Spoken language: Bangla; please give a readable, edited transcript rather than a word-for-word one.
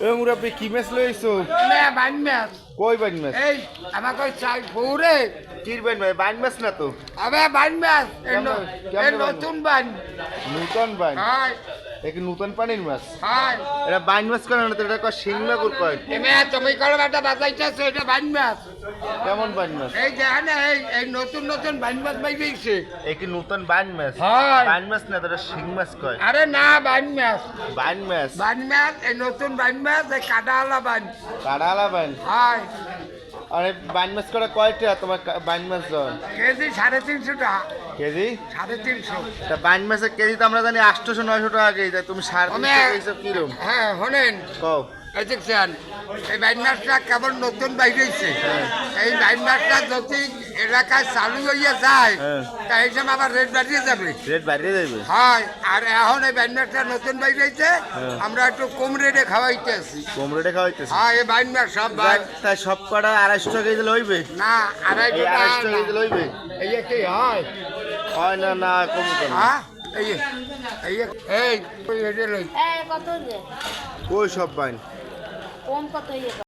এ মুরাব্বি কি মাছ লইছো? বাইন মাছ। কই বাইন মাছ? এই আমাকে চাই পৌরে কির বাইন ভাই? বাইন মাছ না তো। আবে বাইন মাছ কেমন নতুন বাইন। নূতন বাইন? হাই এ কি নূতন পানির মাছ? হাই এটা বাইন মাছ কেন না তো? এটা কয় শিং মাগুর কয়। এমে তুমি করে একটা বাজাইতেছো, এটা বাইন মাছ। কেমন বাইন মাছ? এই দেখেন এই নতুন নতুন বাইন মাছ বাইরেছে। এ কি নূতন বাইন মাছ? হাই বাইন মাছ না তো, এটা শিং মাছ কয়। আরে না বাইন মাছ। বাইন মাছ? বাইন মাছ এই নতুন বাইন মাছ, এই কাটাওয়ালা বাইন। কাড়ালা বাইন? হাই আরে বাইন মাছ করে কয়টা তোমার বাইন মাছ জন? কেজি 350 টাকা। কেজি? 350। তা বাইন মাছের কেজি তো আমরা জানি 800-900 টাকা কেজি। তা তুমি 350 এইসব কিরম? হ্যাঁ শোনেন, কও। এই দেখছেন এই বাইন মাছটা কেবল নতুন বাইরেছে। এই বাইন মাছটা যদি এলাকায় চালু হইয়া যায় হ্যাঁ। তাই হিসাবে আবার রেট বাড়িয়ে যাবে। রেট বাড়িয়ে যাবে? হয় আর এখন এই বাইন মাছটা নতুন বাইরেছে, আমরা একটু কম রেটে খাওয়াইতে আছি। কম রেটে খাওয়াইতেছে? হ্যাঁ এই বাইন মাছ সব বাইন তাই সব কটা 250 টাকা কেজি লইবে? না এই 250 টাকা কেজি লইবে? এই কি হয়? হয় না, না কম কেন? হ্যাঁ এই এই এই ওই এটা লই কত যে কই সব বাইন? কম কত ইয়ে